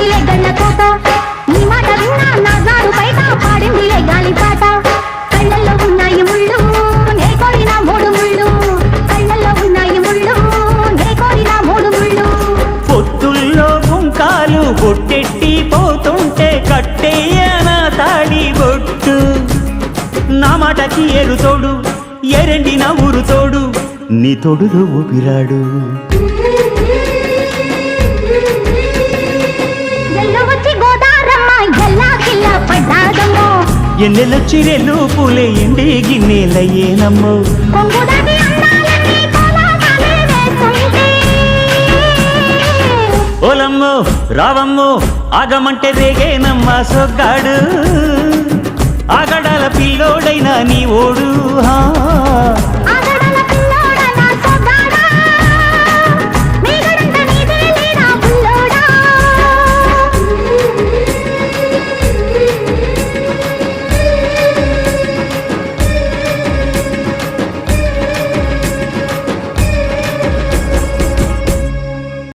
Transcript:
పాడిందిలే గళ్ళ కోట నీ మాట విన్నా నా జారు బయట పాడిందిలే గాలి పాట కళ్ళల్లో ఉన్నాయి ముళ్ళు నే కోరిన మూడు ముళ్ళు కళ్ళల్లో ఉన్నాయి ముళ్ళు నే కోరిన మూడు ముళ్ళు పొత్తుల్లో కుంకాలు బొట్టెట్టి పోతుంటే కట్టేయన తాడి బొట్టు నా మాటకి ఏరు తోడు ఎరండిన ఊరు తోడు నీ తోడులో ఊపిరాడు వచ్చి గోదారమ్మ ఎల్లా కిల్ల పడ్డాదమ్మో ఎన్నెలొచ్చి రెల్లు పూలే ఎండి గిన్నెలయ్యేనమ్మో కొంగుదాని అందాలన్నీ కోలాటాలే వేస్తుంటే ఓలమ్మో రావమ్మో ఆగమంటే రేగేనమ్మ సొగ్గాడు ఆగడాల పిల్లోడైనా నీ ఓడు ఆ